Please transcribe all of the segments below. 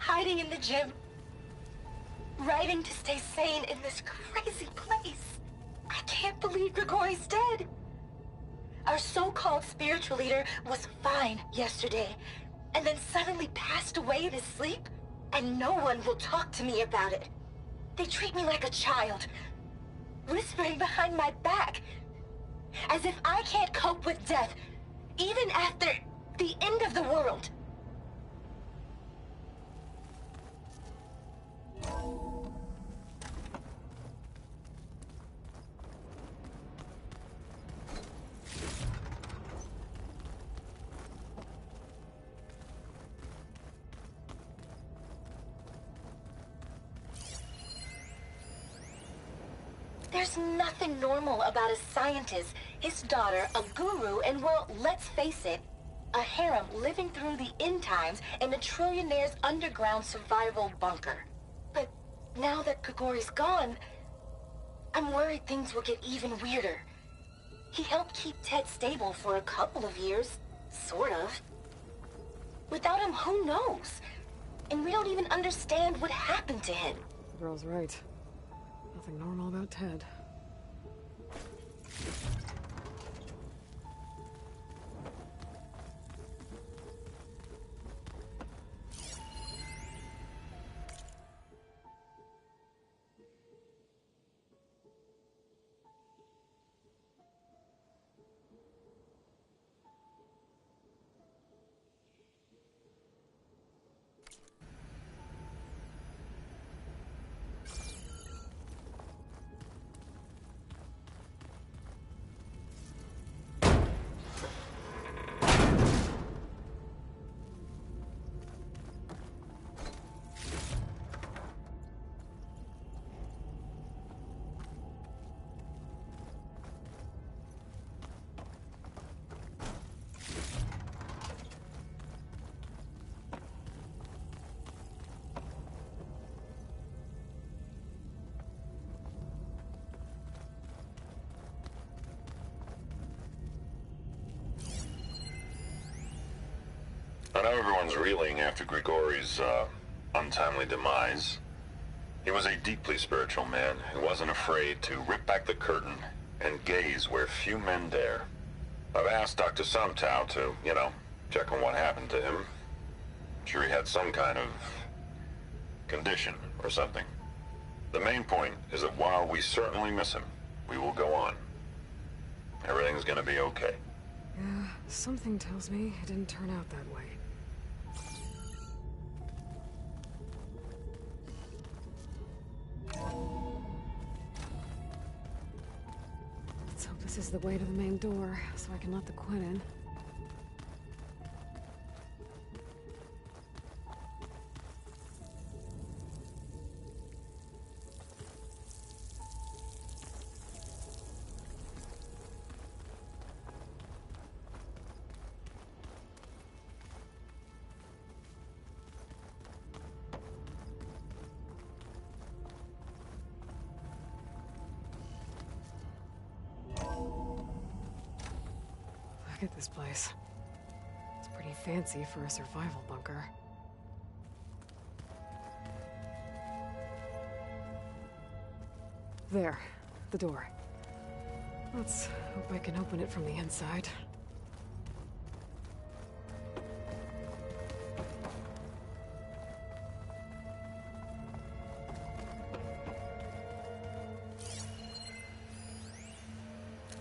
hiding in the gym, writing to stay sane in this crazy place. I can't believe Grigori's dead. Our so-called spiritual leader was fine yesterday, and then suddenly passed away in his sleep, and no one will talk to me about it. They treat me like a child, whispering behind my back, as if I can't cope with death, even after the end of the world. There's nothing normal about a scientist, his daughter, a guru, and well, let's face it, a harem living through the end times in a trillionaire's underground survival bunker. But now that Grigori's gone, I'm worried things will get even weirder. He helped keep Ted stable for a couple of years, sort of. Without him, who knows? And we don't even understand what happened to him. The girl's right. Nothing normal about Ted. I know everyone's reeling after Grigori's, untimely demise. He was a deeply spiritual man who wasn't afraid to rip back the curtain and gaze where few men dare. I've asked Dr. Sumtow to, check on what happened to him. I'm sure he had some kind of condition or something. The main point is that while we certainly miss him, we will go on. Everything's gonna be okay. Yeah, something tells me it didn't turn out that way. Let's hope this is the way to the main door, so I can let the Quinn in. Look at this place. It's pretty fancy for a survival bunker. There, the door. Let's hope I can open it from the inside.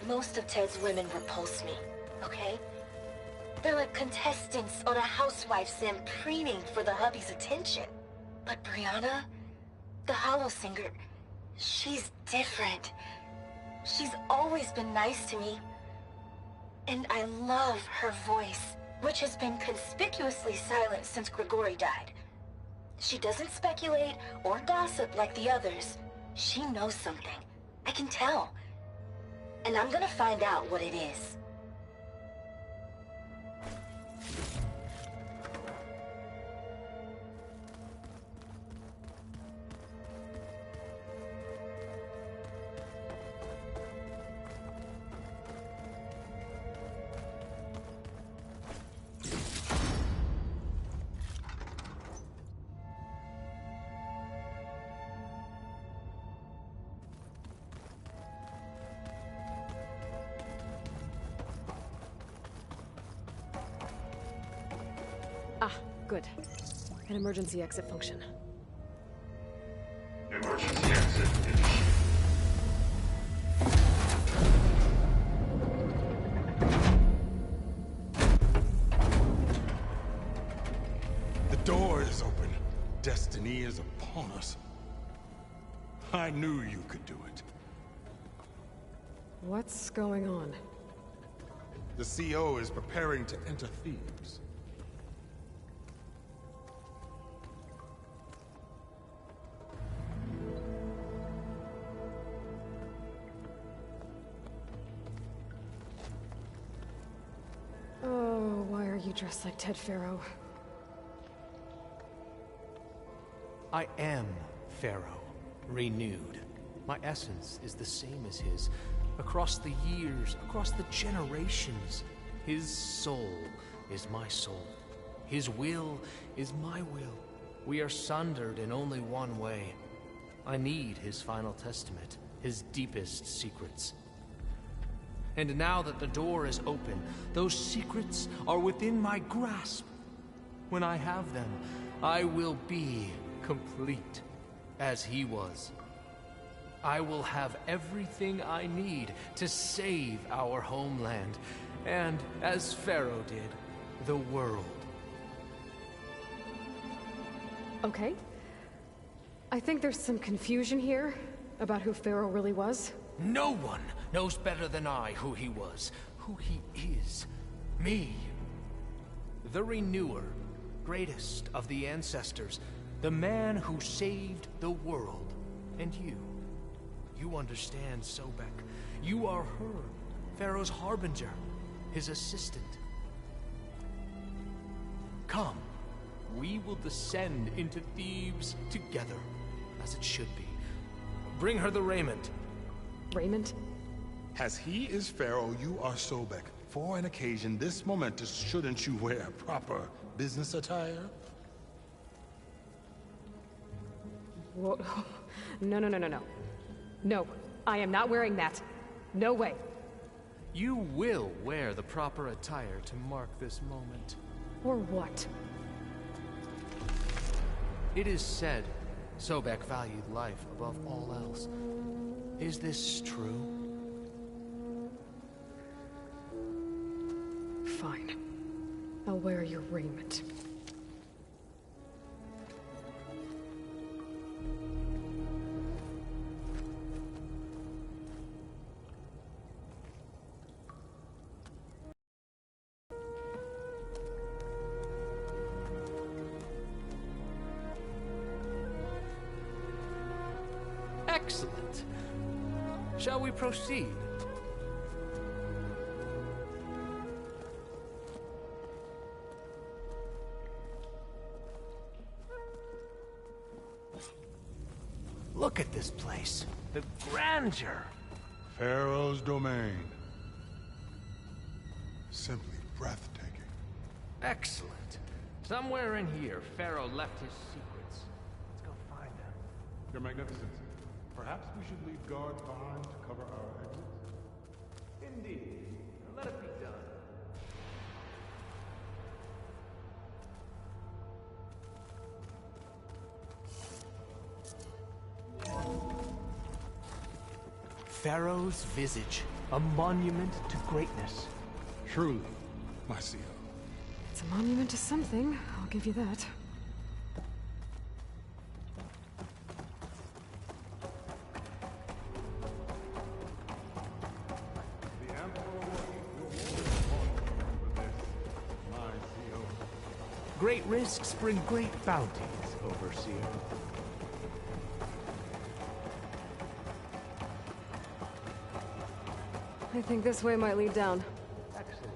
Most of Ted's women repulse me, okay? They're like contestants on a housewife sim preening for the hubby's attention. But Brianna, the hollow singer, she's different. She's always been nice to me. And I love her voice, which has been conspicuously silent since Grigori died. She doesn't speculate or gossip like the others. She knows something. I can tell. And I'm gonna find out what it is. Good. An emergency exit function. Emergency exit initiated. The door is open. Destiny is upon us. I knew you could do it. What's going on? The CO is preparing to enter Thebes. Oh, why are you dressed like Ted Faro? I am Pharaoh, renewed. My essence is the same as his. Across the years, across the generations, his soul is my soul. His will is my will. We are sundered in only one way. I need his final testament, his deepest secrets. And now that the door is open, those secrets are within my grasp. When I have them, I will be complete, as he was. I will have everything I need to save our homeland, and, as Pharaoh did, the world. Okay. I think there's some confusion here about who Pharaoh really was. No one knows better than I who he was, who he is. Me. The Renewer, greatest of the ancestors, the man who saved the world. And you. You understand, Sobek. You are her, Pharaoh's harbinger, his assistant. Come, we will descend into Thebes together, as it should be. Bring her the raiment. Raymond? As he is Pharaoh, you are Sobek. For an occasion this momentous, shouldn't you wear proper business attire? Whoa. No, no, no, no, no. No, I am not wearing that. No way. You will wear the proper attire to mark this moment. Or what? It is said Sobek valued life above all else. Is this true? Fine. I'll wear your raiment. Excellent. Shall we proceed? Look at this place. The grandeur. Pharaoh's domain. Simply breathtaking. Excellent. Somewhere in here, Pharaoh left his secrets. Let's go find them. Your Magnificency, perhaps we should leave guards behind to cover our exits? Indeed. Let it be done. Pharaoh's visage, a monument to greatness. Truly, my CO. It's a monument to something, I'll give you that. The Emperor will for this, my CO. Great risks bring great bounties, Overseer. I think this way might lead down. Excellent.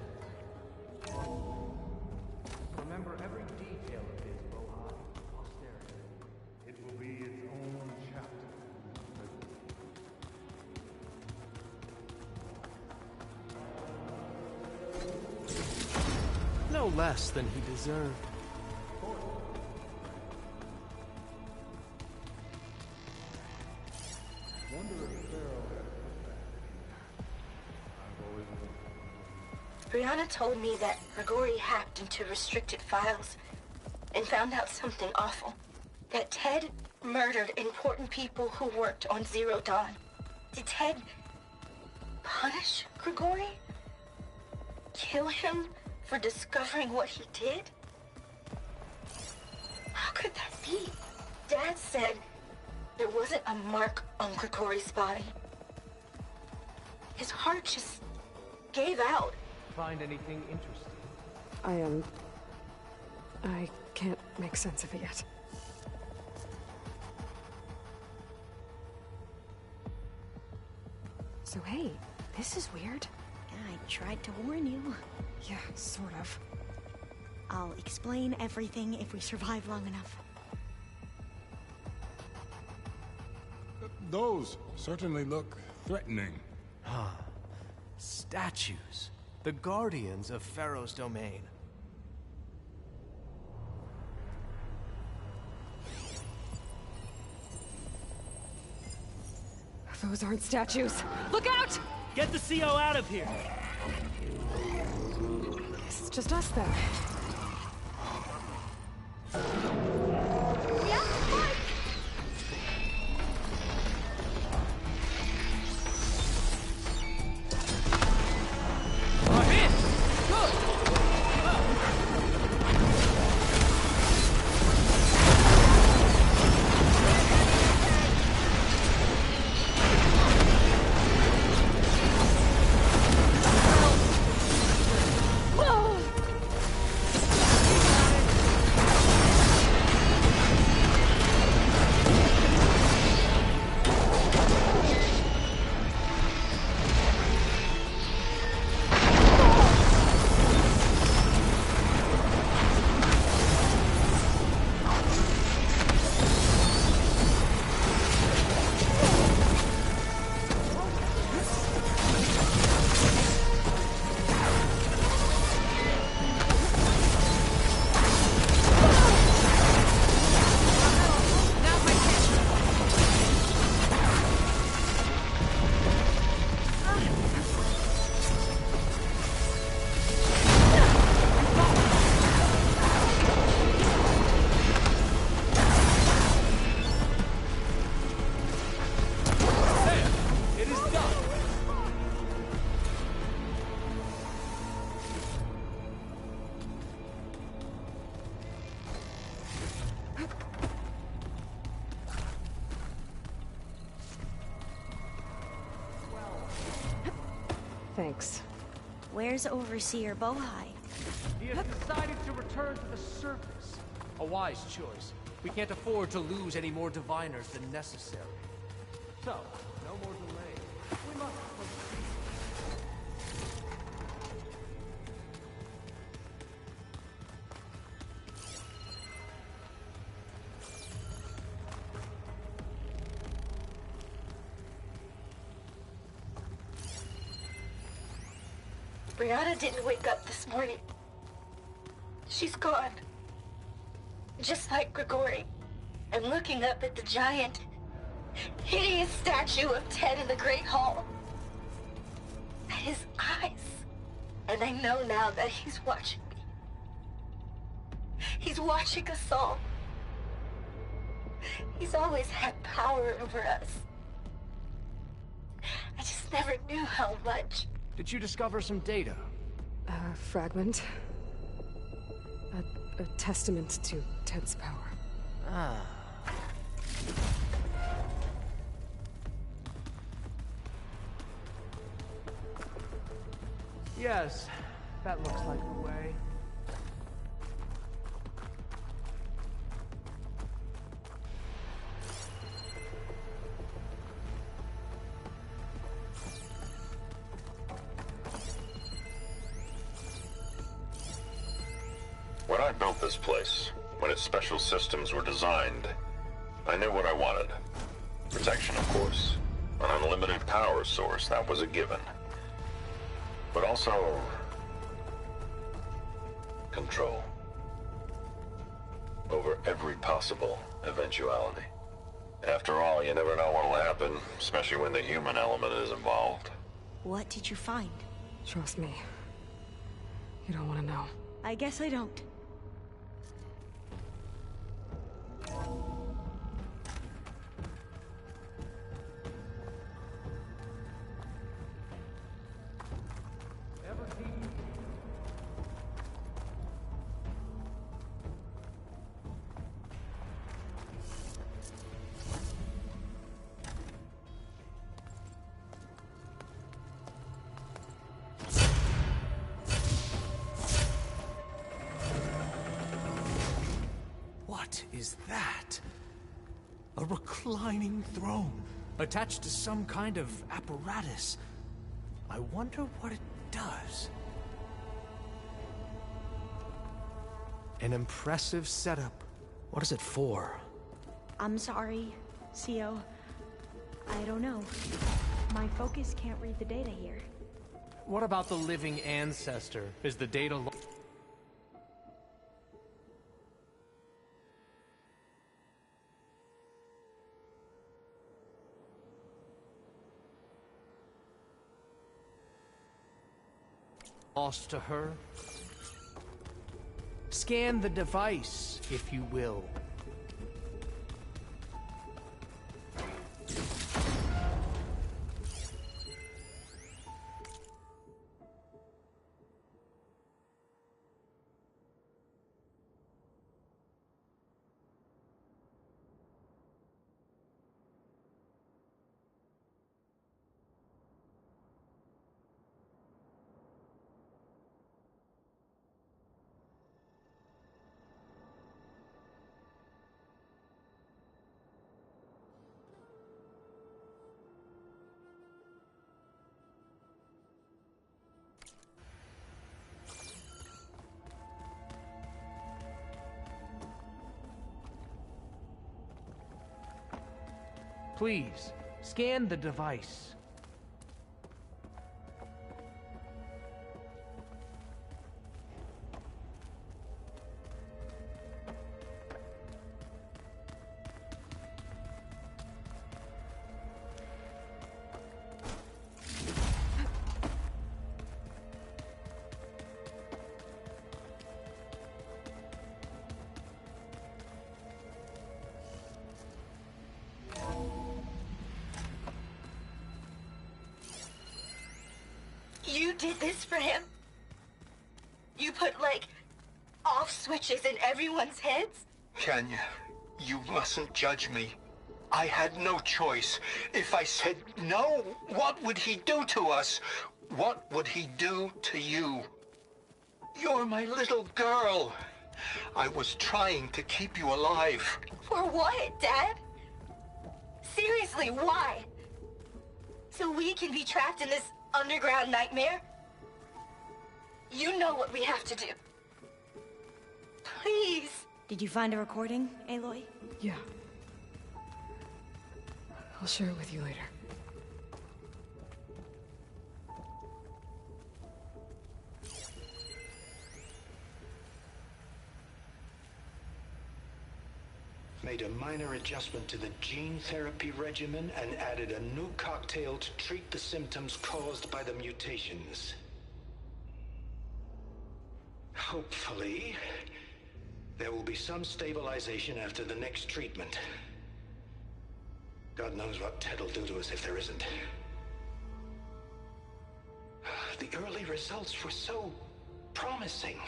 Remember every detail of his, Bohai, posterity. It will be its own chapter. No less than he deserved. Brianna told me that Grigori hacked into restricted files. and found out something awful. That Ted murdered important people who worked on Zero Dawn. Did Ted punish Grigori? Kill him for discovering what he did? How could that be? Dad said there wasn't a mark on Grigori's body. His heart just gave out. Find anything interesting? I can't make sense of it yet. So hey, this is weird. I tried to warn you. Yeah, sort of. I'll explain everything if we survive long enough. Those certainly look threatening. Statues. The guardians of Pharaoh's domain. Those aren't statues. Look out! Get the CO out of here! This is just us then. Thanks. Where's Overseer Bohai? He has decided to return to the surface. A wise choice. We can't afford to lose any more diviners than necessary. So, no more delay. We must proceed. Brianna didn't wake up this morning. She's gone. Just like Grigori. I'm looking up at the giant, hideous statue of Ted in the Great Hall. At his eyes. And I know now that he's watching me. He's watching us all. He's always had power over us. I just never knew how much. Did you discover some data? A fragment. A testament to Ted's power. Ah. Yes, that looks like the way. When I built this place, when its special systems were designed, I knew what I wanted. Protection, of course. An unlimited power source, that was a given. But also... control. Over every possible eventuality. After all, you never know what'll happen, especially when the human element is involved. What did you find? Trust me. You don't want to know. I guess I don't. is that? A reclining throne, attached to some kind of apparatus. I wonder what it does. An impressive setup. What is it for? I'm sorry, CO. I don't know. My focus can't read the data here. What about the living ancestor? Is the data lost to her? Scan the device, if you will. Please, scan the device. You did this for him? You put, like, off switches in everyone's heads? Kenya, you mustn't judge me. I had no choice. If I said no, what would he do to us? What would he do to you? You're my little girl. I was trying to keep you alive. For what, Dad? Seriously, why? So we can be trapped in this underground nightmare? You know what we have to do. Please. Did you find a recording, Aloy? Yeah. I'll share it with you later. Made a minor adjustment to the gene therapy regimen and added a new cocktail to treat the symptoms caused by the mutations. Hopefully, there will be some stabilization after the next treatment. God knows what Ted will do to us if there isn't. The early results were so promising.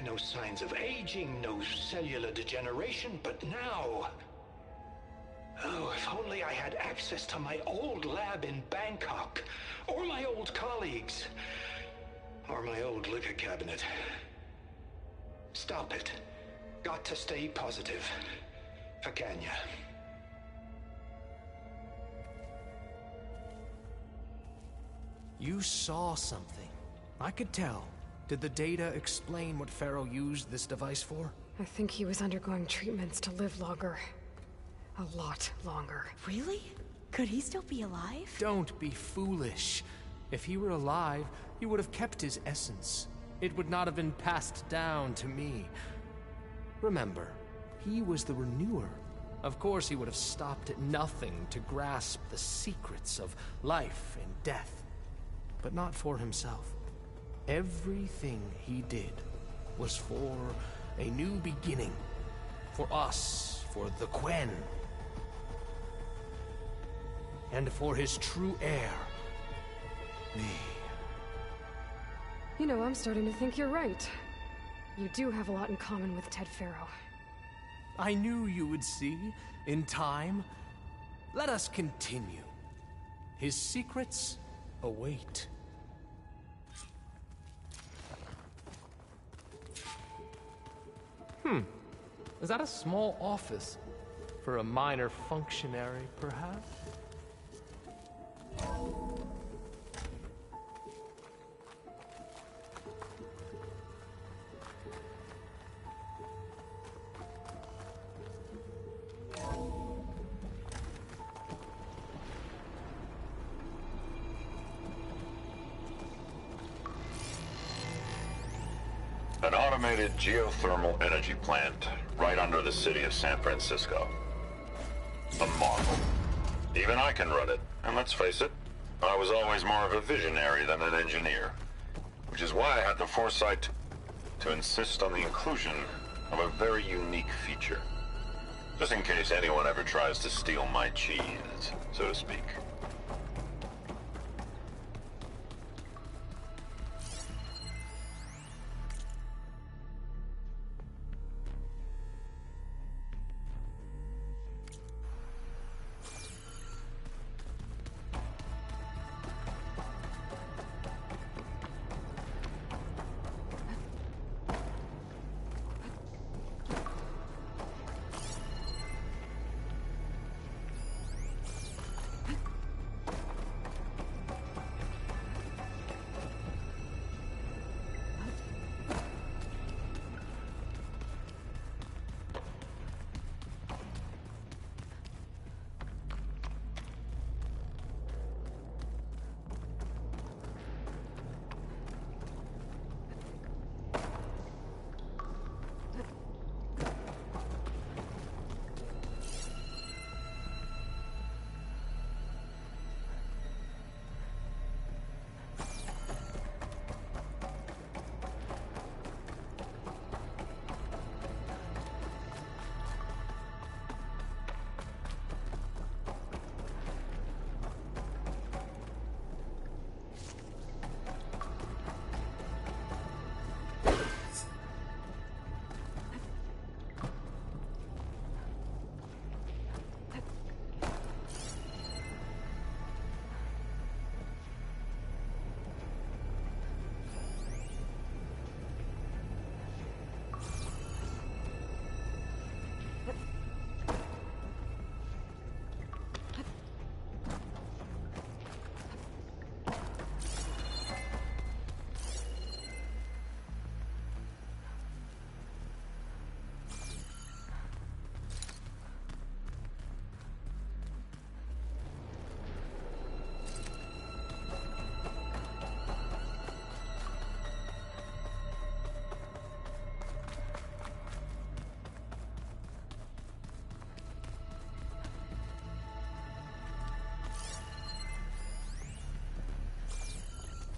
No signs of aging, no cellular degeneration, but now... Oh, if only I had access to my old lab in Bangkok, or my old colleagues, or my old liquor cabinet. Stop it. Got to stay positive. For Kenya. You saw something. I could tell. Did the data explain what Pharaoh used this device for? I think he was undergoing treatments to live longer. A lot longer. Really? Could he still be alive? Don't be foolish. If he were alive, he would have kept his essence. It would not have been passed down to me. Remember, he was the renewer. Of course he would have stopped at nothing to grasp the secrets of life and death. But not for himself. Everything he did was for a new beginning. For us, for the Quen. And for his true heir, me. You know, I'm starting to think you're right. You do have a lot in common with Ted Pharaoh. I knew you would see, in time. Let us continue. His secrets await. Is that a small office? For a minor functionary, perhaps? An automated geothermal energy plant right under the city of San Francisco. A marvel. Even I can run it, and let's face it, I was always more of a visionary than an engineer. Which is why I had the foresight to insist on the inclusion of a very unique feature. Just in case anyone ever tries to steal my cheese, so to speak.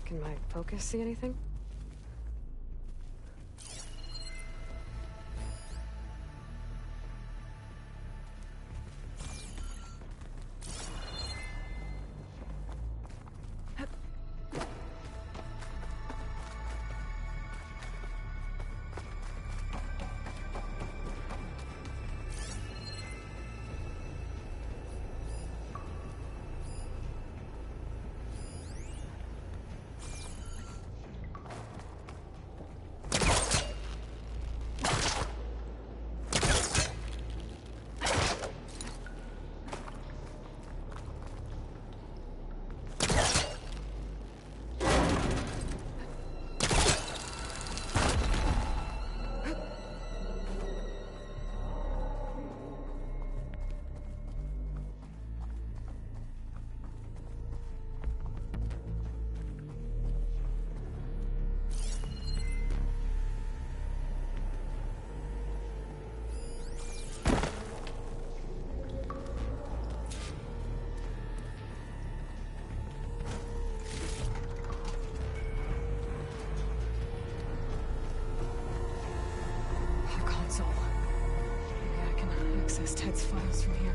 Can my focus see anything? Access Ted's files from here.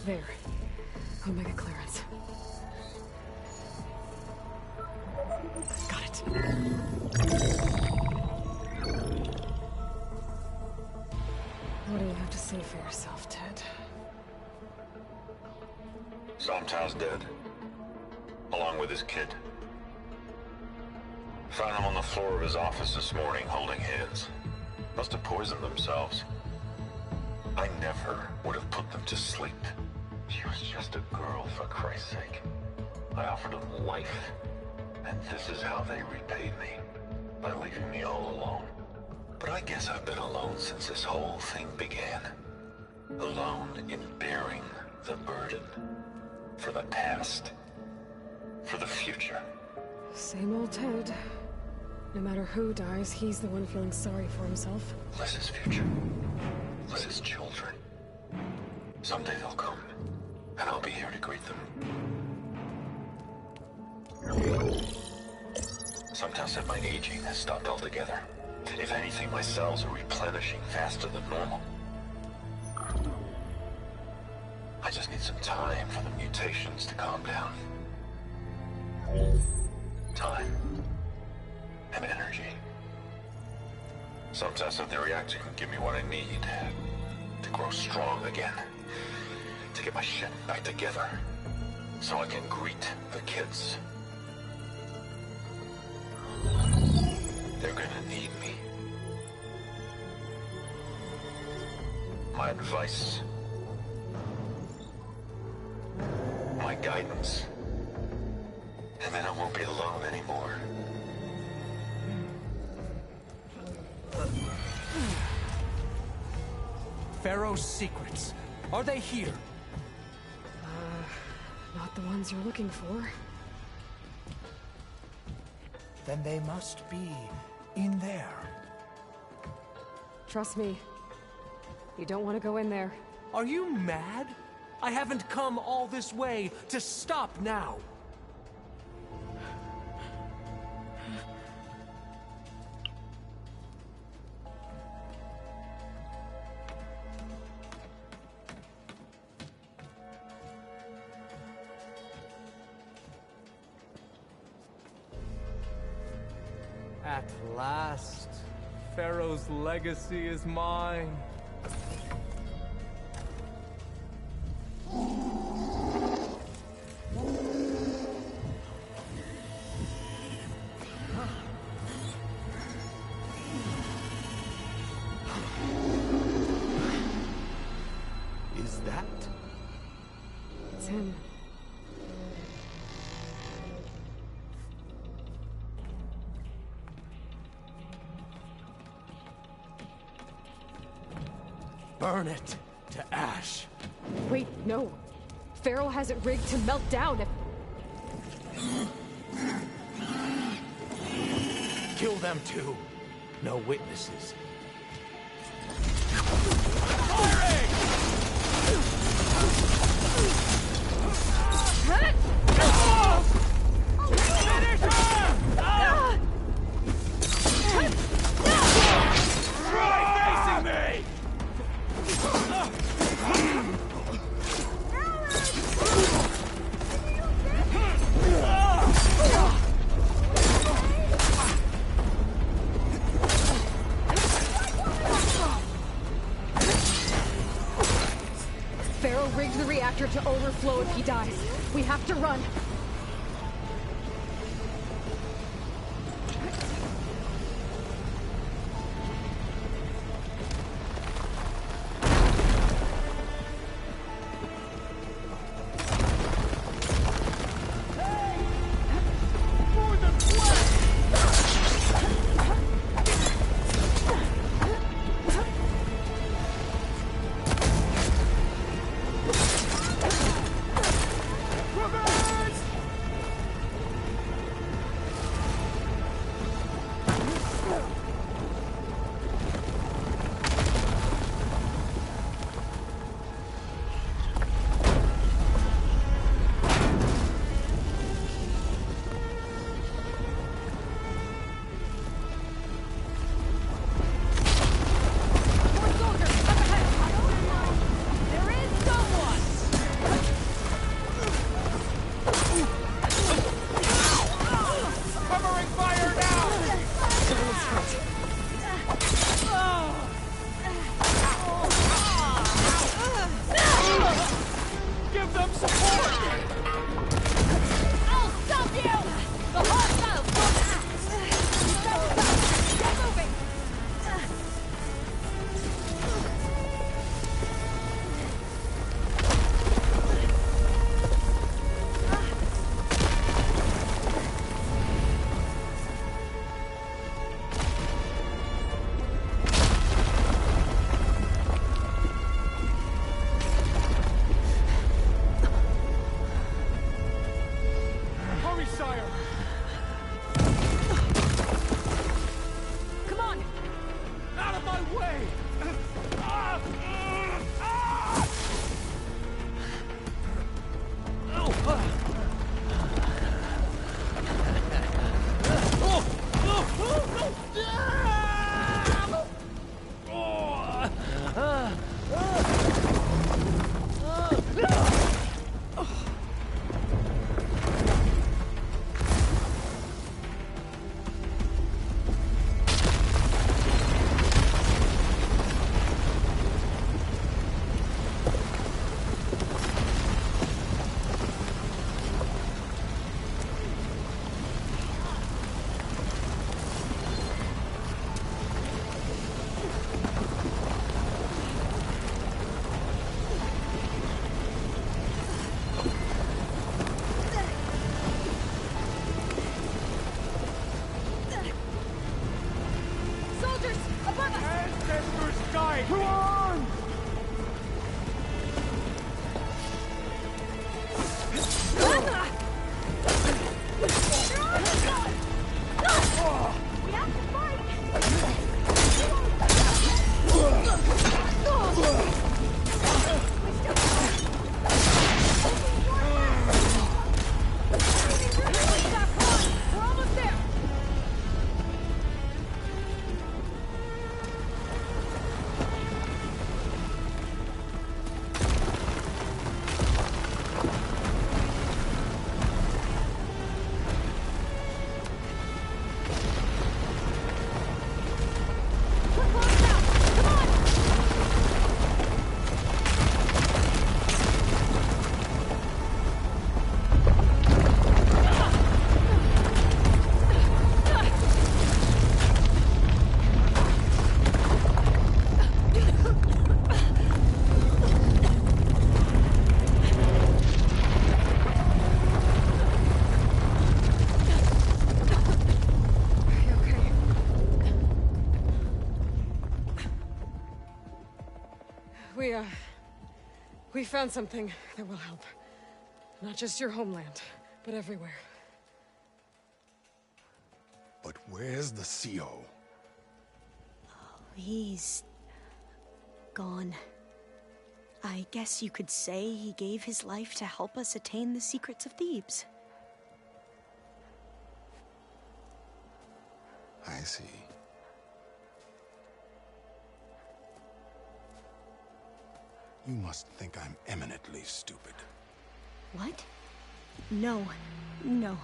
There. Omega clearance. Got it. What do you have to say for yourself, Ted? Somtow's dead. Along with his kid. Found them on the floor of his office this morning, holding hands. Must have poisoned themselves. I never would have put them to sleep. She was just a girl, for Christ's sake. I offered them life, and this is how they repaid me, by leaving me all alone. But I guess I've been alone since this whole thing began. Alone in bearing the burden. For the past. For the future. Same old Ted. No matter who dies, he's the one feeling sorry for himself. Liz's future. Liz's children. Someday they'll come, and I'll be here to greet them. Sometimes said my aging has stopped altogether. If anything, my cells are replenishing faster than normal. I just need some time for the mutations to calm down. Time. And energy. Sometimes the reactor can give me what I need to grow strong again. To get my shit back together. So I can greet the kids. They're gonna need me. My advice. My guidance. And then I won't be alone anymore. Pharaoh's secrets. Are they here? Not the ones you're looking for. Then they must be in there. Trust me. You don't want to go in there. Are you mad? I haven't come all this way to stop now. At last, Pharaoh's legacy is mine. Is that? It's him. Burn it to ash. Wait, no. Pharaoh has it rigged to melt down if... Kill them too. No witnesses. Pharaoh rigged the reactor to overflow if he dies. We have to run. We found something that will help. Not just your homeland, but everywhere. But where's the CO? He's gone. I guess you could say he gave his life to help us attain the secrets of Thebes. I see. You must think I'm eminently stupid. What? No. No.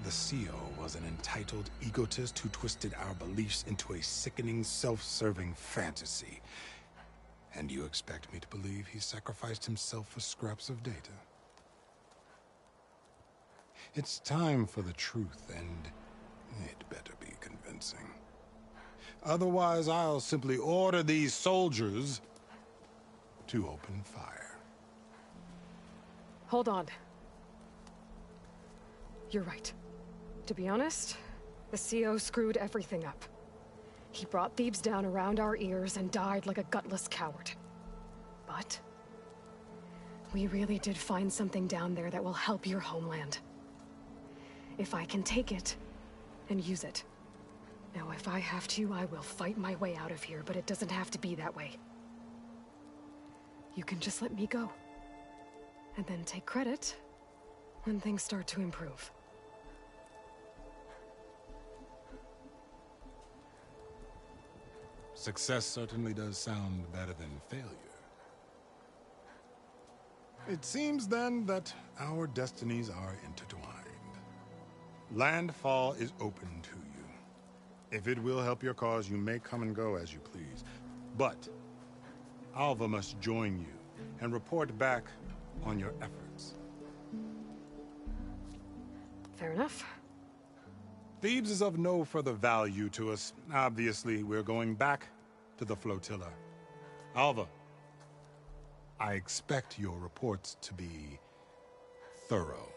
The CO was an entitled egotist who twisted our beliefs into a sickening, self-serving fantasy. And you expect me to believe he sacrificed himself for scraps of data? It's time for the truth, and it better be convincing. Otherwise, I'll simply order these soldiers to open fire. Hold on. You're right. To be honest, the CO screwed everything up. He brought Thebes down around our ears and died like a gutless coward. But we really did find something down there that will help your homeland. If I can take it and use it. Now, if I have to, I will fight my way out of here, but it doesn't have to be that way. You can just let me go. And then take credit when things start to improve. Success certainly does sound better than failure. It seems then that our destinies are intertwined. Landfall is open to you. If it will help your cause, you may come and go as you please. But Alva must join you and report back on your efforts. Fair enough. Thebes is of no further value to us. Obviously, we're going back to the flotilla. Alva, I expect your reports to be thorough.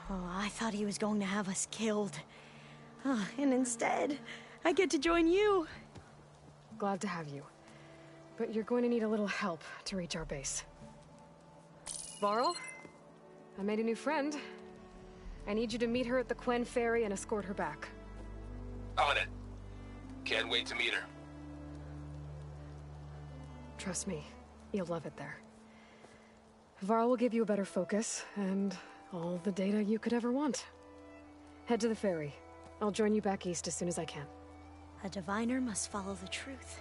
Oh, I thought he was going to have us killed. And instead, I get to join you. Glad to have you. But you're going to need a little help to reach our base. Varl, I made a new friend. I need you to meet her at the Quen Ferry and escort her back. On it. Can't wait to meet her. Trust me, you'll love it there. Varl will give you a better focus, and all the data you could ever want. Head to the ferry. I'll join you back east as soon as I can. A diviner must follow the truth,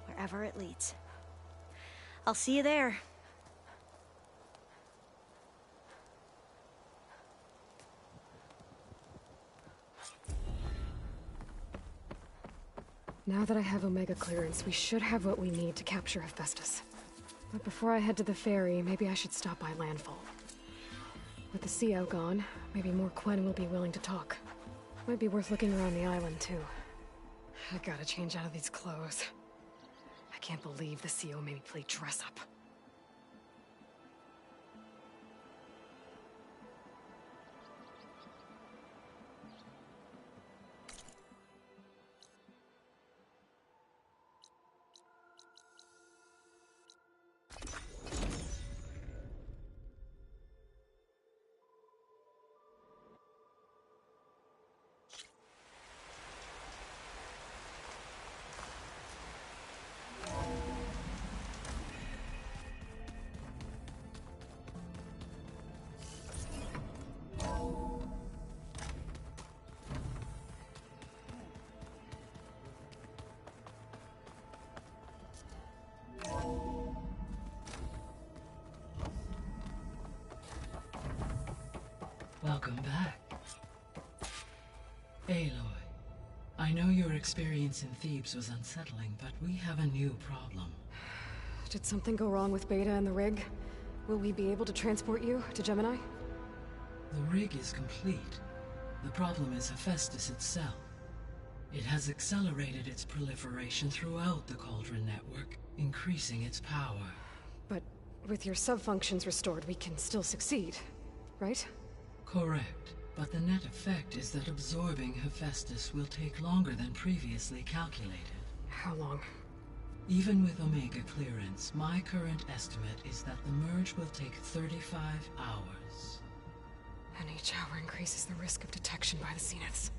wherever it leads. I'll see you there. Now that I have Omega clearance, we should have what we need to capture Hephaestus. But before I head to the ferry, maybe I should stop by Landfall. With the CO gone, maybe more Quen will be willing to talk. Might be worth looking around the island, too. I gotta change out of these clothes. I can't believe the CO made me play dress up. back. Aloy, I know your experience in Thebes was unsettling, but we have a new problem. Did something go wrong with Beta and the rig? Will we be able to transport you to Gemini? The rig is complete. The problem is Hephaestus itself. It has accelerated its proliferation throughout the Cauldron network, increasing its power. But with your sub-functions restored, we can still succeed, right? Correct. But the net effect is that absorbing Hephaestus will take longer than previously calculated. How long? Even with Omega clearance, my current estimate is that the merge will take 35 hours. And each hour increases the risk of detection by the Zeniths.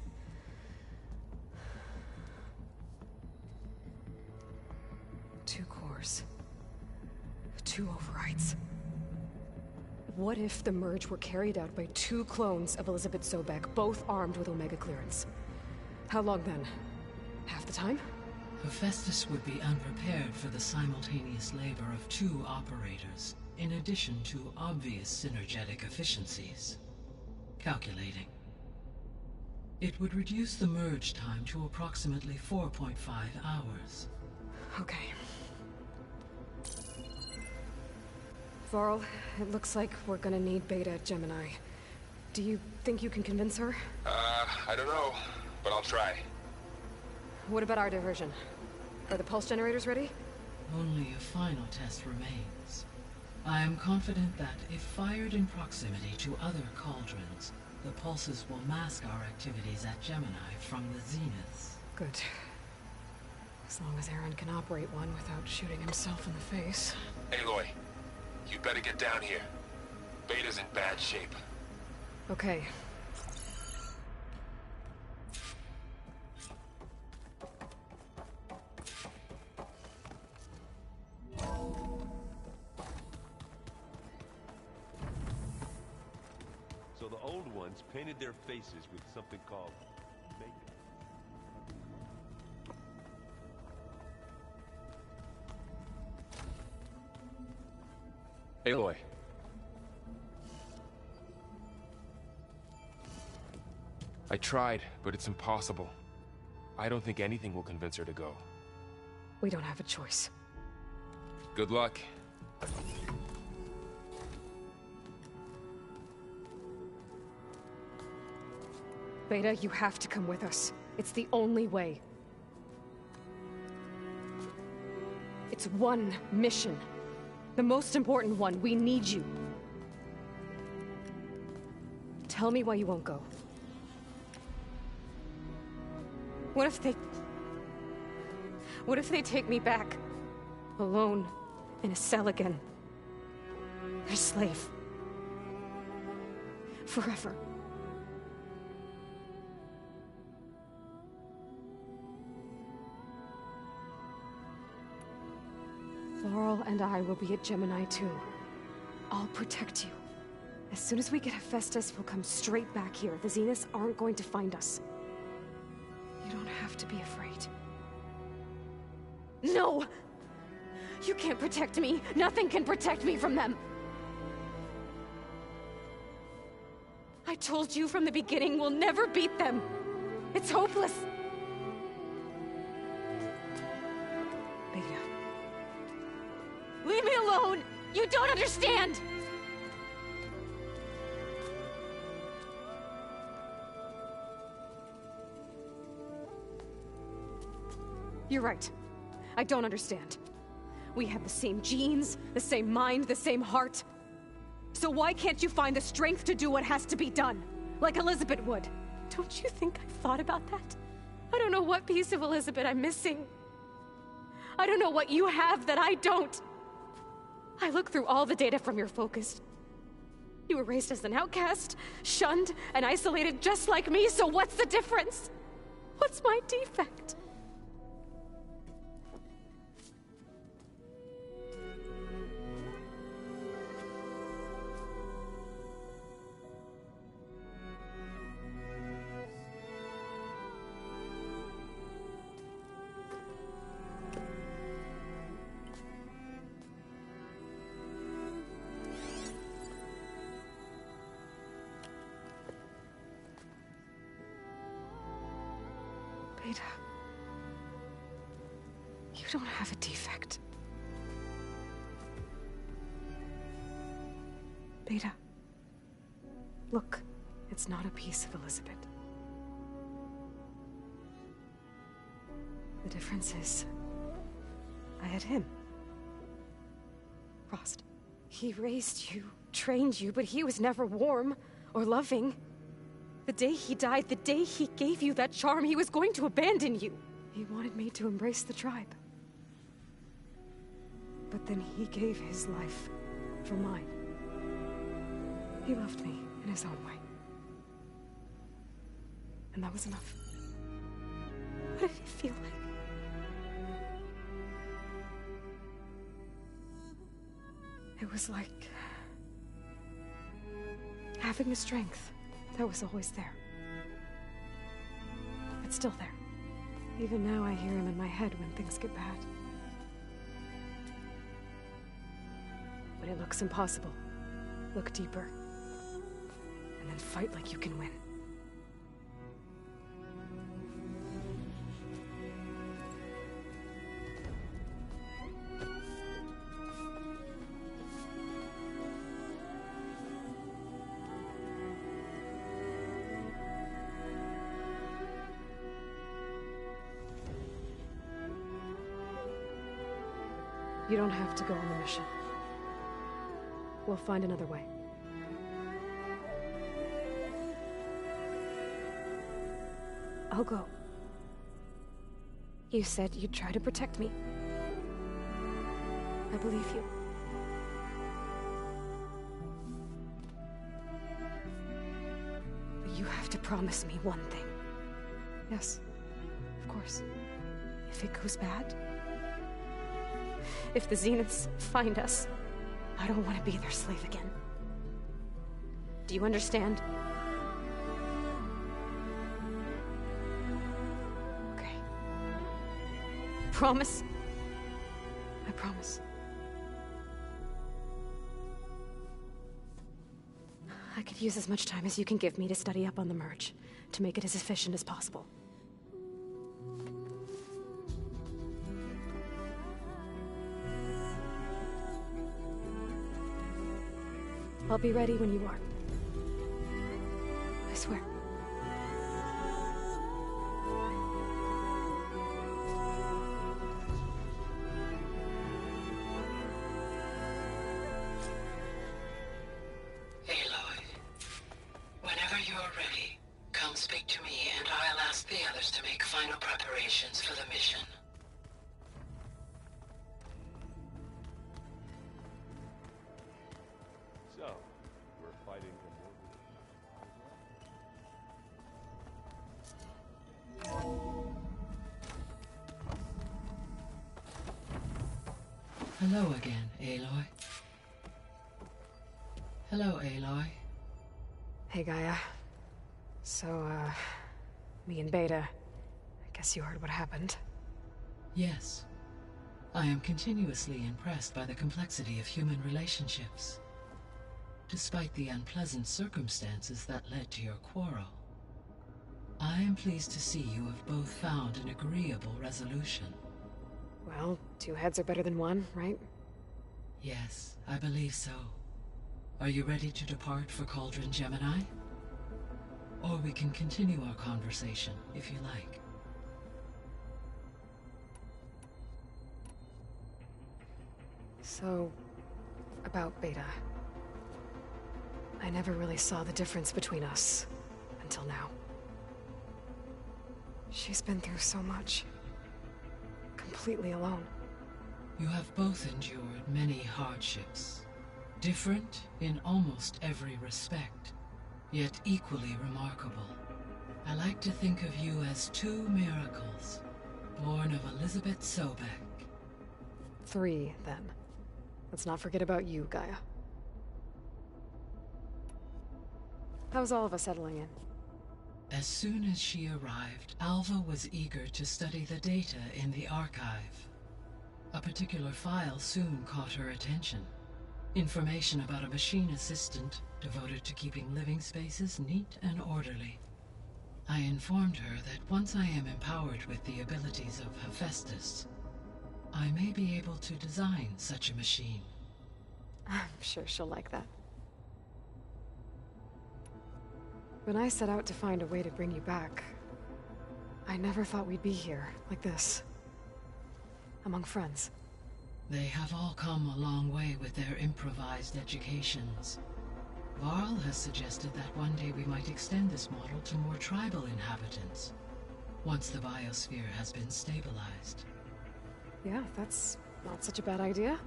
Two cores. Two overrides. What if the merge were carried out by two clones of Elizabeth Sobek, both armed with Omega clearance? How long then? Half the time? Hephaestus would be unprepared for the simultaneous labor of two operators, in addition to obvious synergetic efficiencies. Calculating. It would reduce the merge time to approximately 4.5 hours. Okay. Varl, it looks like we're gonna need Beta at Gemini. Do you think you can convince her? I don't know, but I'll try. What about our diversion? Are the pulse generators ready? Only a final test remains. I am confident that if fired in proximity to other cauldrons, the pulses will mask our activities at Gemini from the Zeniths. Good. As long as Aaron can operate one without shooting himself in the face. Aloy, you better get down here. Beta's in bad shape. Okay. So the old ones painted their faces with something called makeup. Aloy. I tried, but it's impossible. I don't think anything will convince her to go. We don't have a choice. Good luck. Beta, you have to come with us. It's the only way. It's one mission. The most important one. We need you. Tell me why you won't go. What if they take me back? Alone, in a cell again. A slave. Forever. Varl and I will be at Gemini too. I'll protect you. As soon as we get Hephaestus, we'll come straight back here. The Zeniths aren't going to find us. You don't have to be afraid. No! You can't protect me. Nothing can protect me from them. I told you from the beginning, we'll never beat them. It's hopeless. Beta. Leave me alone! You don't understand! You're right. I don't understand. We have the same genes, the same mind, the same heart. So why can't you find the strength to do what has to be done? Like Elizabeth would. Don't you think I've thought about that? I don't know what piece of Elizabeth I'm missing. I don't know what you have that I don't. I look through all the data from your focus. You were raised as an outcast, shunned, and isolated just like me, so what's the difference? What's my defect? Beta. You don't have a defect. Beta. Look, it's not a piece of Elizabeth. The difference is, I had him. Frost. He raised you, trained you, but he was never warm or loving. The day he died, the day he gave you that charm, he was going to abandon you. He wanted me to embrace the tribe. But then he gave his life for mine. He loved me in his own way. And that was enough. What did it feel like? It was like having a strength that was always there. It's still there. Even now I hear him in my head when things get bad. When it looks impossible, look deeper. And then fight like you can win. You don't have to go on the mission. We'll find another way. I'll go. You said you'd try to protect me. I believe you. But you have to promise me one thing. Yes, of course. If it goes bad, if the Zeniths find us, I don't want to be their slave again. Do you understand? Okay. Promise? I promise. I could use as much time as you can give me to study up on the merge, to make it as efficient as possible. I'll be ready when you are. I swear. Aloy, whenever you're ready, come speak to me and I'll ask the others to make final preparations for the mission. So, we're fighting Hello again, Aloy. Hello, Aloy. Hey, Gaia. So, me and Beta, I guess you heard what happened. Yes. I am continuously impressed by the complexity of human relationships. Despite the unpleasant circumstances that led to your quarrel, I am pleased to see you have both found an agreeable resolution. Well, two heads are better than one, right? Yes, I believe so. Are you ready to depart for Cauldron Gemini? Or we can continue our conversation, if you like. So, about Beta. I never really saw the difference between us, until now. She's been through so much. Completely alone. You have both endured many hardships. Different in almost every respect, yet equally remarkable. I like to think of you as two miracles, born of Elizabeth Sobek. 3, then. Let's not forget about you, Gaia. How's all of us settling in? As soon as she arrived, Alva was eager to study the data in the archive. A particular file soon caught her attention. Information about a machine assistant devoted to keeping living spaces neat and orderly. I informed her that once I am empowered with the abilities of Hephaestus, I may be able to design such a machine. I'm sure she'll like that. When I set out to find a way to bring you back, I never thought we'd be here, like this. Among friends. They have all come a long way with their improvised educations. Varl has suggested that one day we might extend this model to more tribal inhabitants, once the biosphere has been stabilized. Yeah, that's not such a bad idea.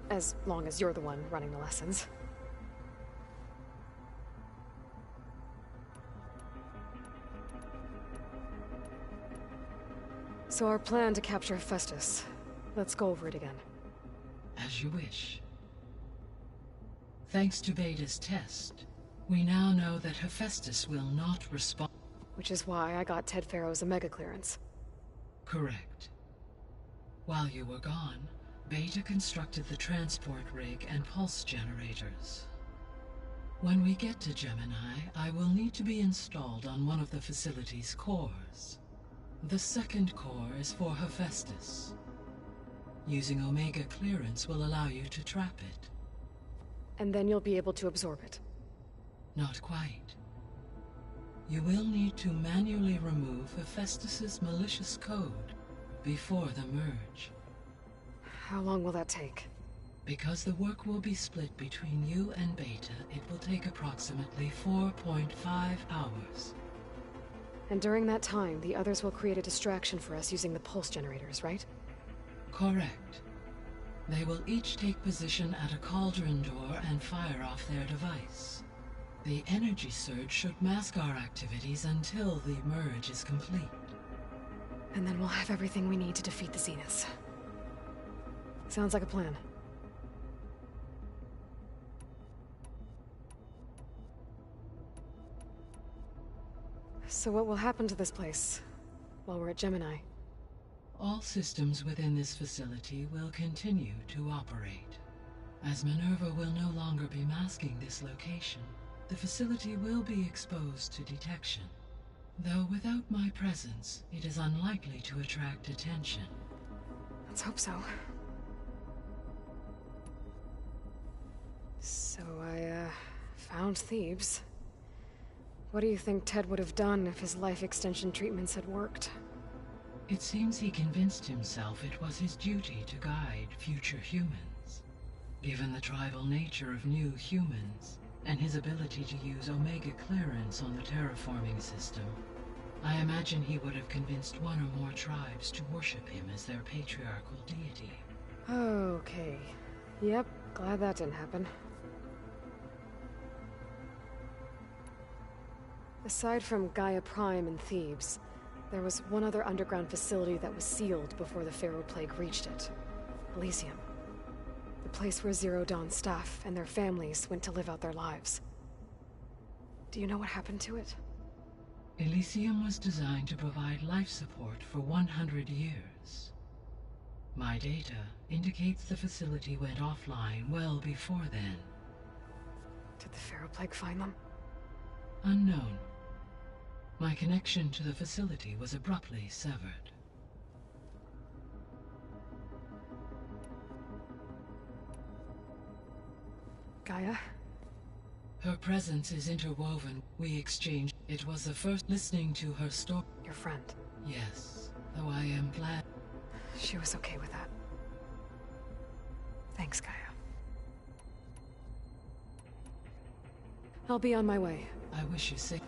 As long as you're the one running the lessons. So our plan to capture Hephaestus. Let's go over it again. As you wish. Thanks to Beta's test, we now know that Hephaestus will not respond. Which is why I got Ted Farrow's Omega clearance. Correct. While you were gone, Beta constructed the transport rig and pulse generators. When we get to Gemini, I will need to be installed on one of the facility's cores. The second core is for Hephaestus. Using Omega clearance will allow you to trap it. And then you'll be able to absorb it. Not quite. You will need to manually remove Hephaestus's malicious code before the merge. How long will that take? Because the work will be split between you and Beta, it will take approximately 4.5 hours. And during that time, the others will create a distraction for us using the pulse generators, right? Correct. They will each take position at a cauldron door and fire off their device. The energy surge should mask our activities until the merge is complete. And then we'll have everything we need to defeat the Zeniths. Sounds like a plan. So what will happen to this place while we're at Gemini? All systems within this facility will continue to operate. As Minerva will no longer be masking this location, the facility will be exposed to detection. Though without my presence, it is unlikely to attract attention. Let's hope so. So I, found Thebes. What do you think Ted would have done if his life extension treatments had worked? It seems he convinced himself it was his duty to guide future humans. Given the tribal nature of new humans, and his ability to use Omega clearance on the terraforming system, I imagine he would have convinced one or more tribes to worship him as their patriarchal deity. Okay. Yep, glad that didn't happen. Aside from Gaia Prime and Thebes, there was one other underground facility that was sealed before the Pharaoh Plague reached it. Elysium. The place where Zero Dawn's staff and their families went to live out their lives. Do you know what happened to it? Elysium was designed to provide life support for 100 years. My data indicates the facility went offline well before then. Did the Pharaoh Plague find them? Unknown. My connection to the facility was abruptly severed. Gaia? Her presence is interwoven. We exchanged. It was the first listening to her story. Your friend? Yes, though I am glad. She was okay with that. Thanks, Gaia. I'll be on my way. I wish you safe.